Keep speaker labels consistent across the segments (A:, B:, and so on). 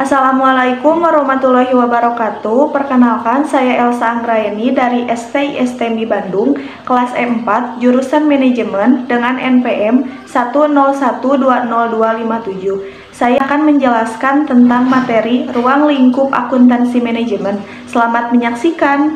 A: Assalamualaikum warahmatullahi wabarakatuh. Perkenalkan, saya Elsa Anggraeni dari STI STMI Bandung, kelas E4, jurusan Manajemen dengan NPM 101202557. Saya akan menjelaskan tentang materi ruang lingkup akuntansi manajemen. Selamat menyaksikan.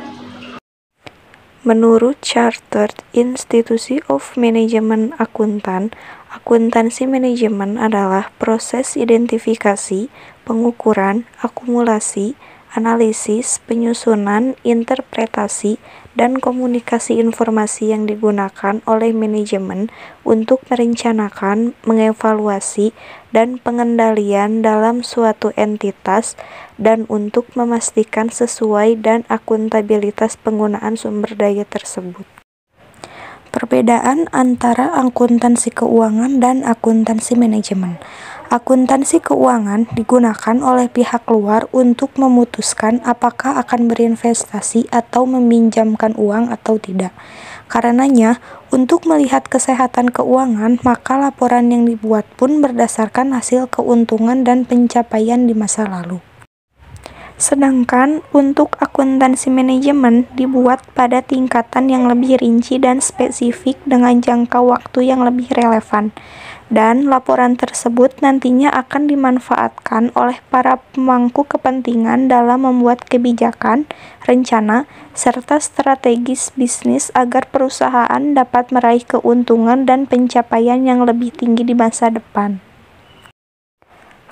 B: Menurut Chartered Institute of Management Akuntan, akuntansi manajemen adalah proses identifikasi, pengukuran, akumulasi, analisis, penyusunan, interpretasi, dan komunikasi informasi yang digunakan oleh manajemen untuk merencanakan, mengevaluasi, dan pengendalian dalam suatu entitas dan untuk memastikan sesuai dan akuntabilitas penggunaan sumber daya tersebut. Perbedaan antara akuntansi keuangan dan akuntansi manajemen. Akuntansi keuangan digunakan oleh pihak luar untuk memutuskan apakah akan berinvestasi atau meminjamkan uang atau tidak. Karenanya, untuk melihat kesehatan keuangan, maka laporan yang dibuat pun berdasarkan hasil keuntungan dan pencapaian di masa lalu. Sedangkan untuk akuntansi manajemen dibuat pada tingkatan yang lebih rinci dan spesifik dengan jangka waktu yang lebih relevan. Dan laporan tersebut nantinya akan dimanfaatkan oleh para pemangku kepentingan dalam membuat kebijakan, rencana, serta strategis bisnis agar perusahaan dapat meraih keuntungan dan pencapaian yang lebih tinggi di masa depan.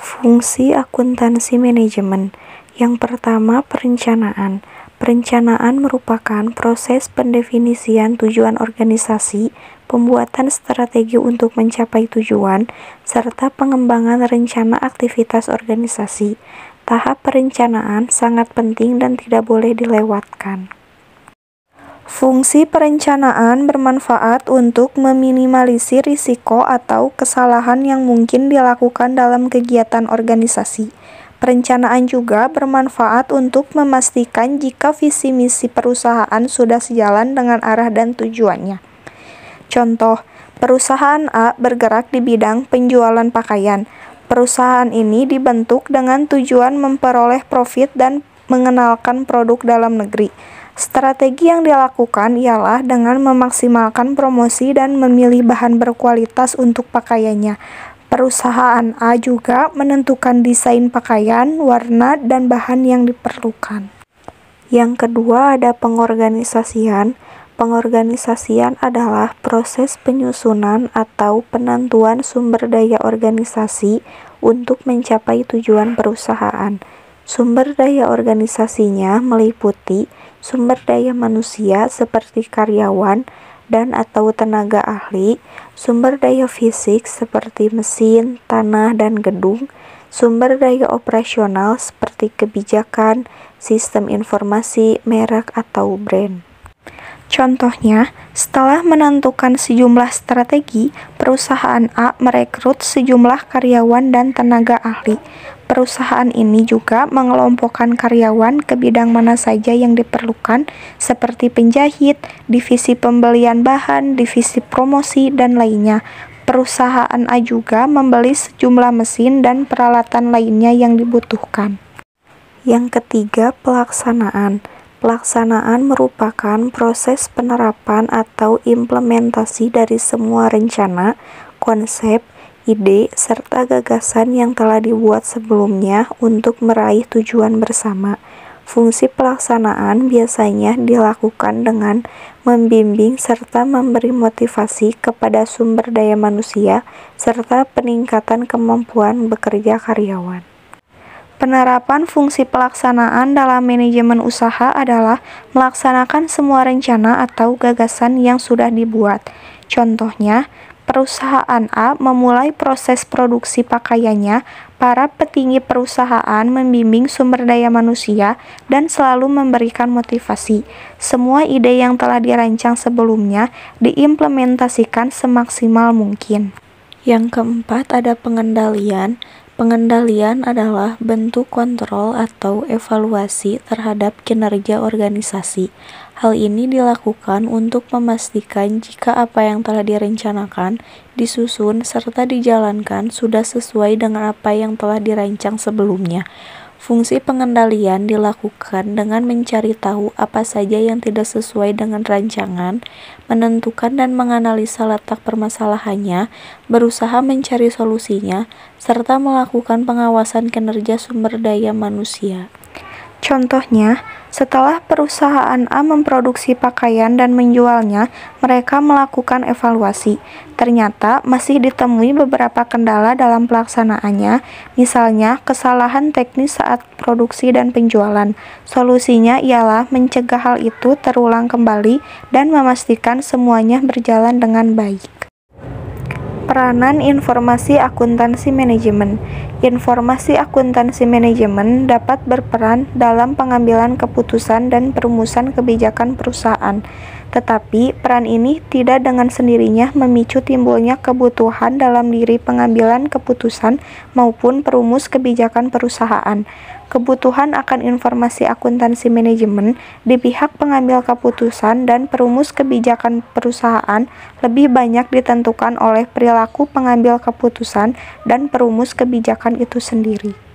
B: Fungsi akuntansi manajemen. Yang pertama, perencanaan. Perencanaan merupakan proses pendefinisian tujuan organisasi, pembuatan strategi untuk mencapai tujuan, serta pengembangan rencana aktivitas organisasi. Tahap perencanaan sangat penting dan tidak boleh dilewatkan. Fungsi perencanaan bermanfaat untuk meminimalisir risiko atau kesalahan yang mungkin dilakukan dalam kegiatan organisasi. Perencanaan juga bermanfaat untuk memastikan jika visi misi perusahaan sudah sejalan dengan arah dan tujuannya. Contoh, perusahaan A bergerak di bidang penjualan pakaian. Perusahaan ini dibentuk dengan tujuan memperoleh profit dan mengenalkan produk dalam negeri. Strategi yang dilakukan ialah dengan memaksimalkan promosi dan memilih bahan berkualitas untuk pakaiannya. Perusahaan A juga menentukan desain pakaian, warna, dan bahan yang diperlukan. Yang kedua ada pengorganisasian. Pengorganisasian adalah proses penyusunan atau penentuan sumber daya organisasi untuk mencapai tujuan perusahaan. Sumber daya organisasinya meliputi sumber daya manusia seperti karyawan dan atau tenaga ahli, sumber daya fisik seperti mesin, tanah, dan gedung, sumber daya operasional seperti kebijakan, sistem informasi, merek, atau brand. Contohnya, setelah menentukan sejumlah strategi, perusahaan A merekrut sejumlah karyawan dan tenaga ahli. Perusahaan ini juga mengelompokkan karyawan ke bidang mana saja yang diperlukan, seperti penjahit, divisi pembelian bahan, divisi promosi, dan lainnya. Perusahaan A juga membeli sejumlah mesin dan peralatan lainnya yang dibutuhkan. Yang ketiga, pelaksanaan. Pelaksanaan merupakan proses penerapan atau implementasi dari semua rencana, konsep, ide, serta gagasan yang telah dibuat sebelumnya untuk meraih tujuan bersama. Fungsi pelaksanaan biasanya dilakukan dengan membimbing serta memberi motivasi kepada sumber daya manusia serta peningkatan kemampuan bekerja karyawan. Penerapan fungsi pelaksanaan dalam manajemen usaha adalah melaksanakan semua rencana atau gagasan yang sudah dibuat. Contohnya, perusahaan A memulai proses produksi pakaiannya, para petinggi perusahaan membimbing sumber daya manusia dan selalu memberikan motivasi. Semua ide yang telah dirancang sebelumnya diimplementasikan semaksimal mungkin. Yang keempat ada pengendalian. Pengendalian adalah bentuk kontrol atau evaluasi terhadap kinerja organisasi. Hal ini dilakukan untuk memastikan jika apa yang telah direncanakan, disusun, serta dijalankan sudah sesuai dengan apa yang telah dirancang sebelumnya. Fungsi pengendalian dilakukan dengan mencari tahu apa saja yang tidak sesuai dengan rancangan, menentukan dan menganalisa letak permasalahannya, berusaha mencari solusinya, serta melakukan pengawasan kinerja sumber daya manusia. Contohnya, setelah perusahaan A memproduksi pakaian dan menjualnya, mereka melakukan evaluasi. Ternyata masih ditemui beberapa kendala dalam pelaksanaannya, misalnya kesalahan teknis saat produksi dan penjualan. Solusinya ialah mencegah hal itu terulang kembali dan memastikan semuanya berjalan dengan baik. Peranan informasi akuntansi manajemen. Informasi akuntansi manajemen dapat berperan dalam pengambilan keputusan dan perumusan kebijakan perusahaan. Tetapi, peran ini tidak dengan sendirinya memicu timbulnya kebutuhan dalam diri pengambilan keputusan maupun perumus kebijakan perusahaan. Kebutuhan akan informasi akuntansi manajemen di pihak pengambil keputusan dan perumus kebijakan perusahaan lebih banyak ditentukan oleh perilaku pengambil keputusan dan perumus kebijakan itu sendiri.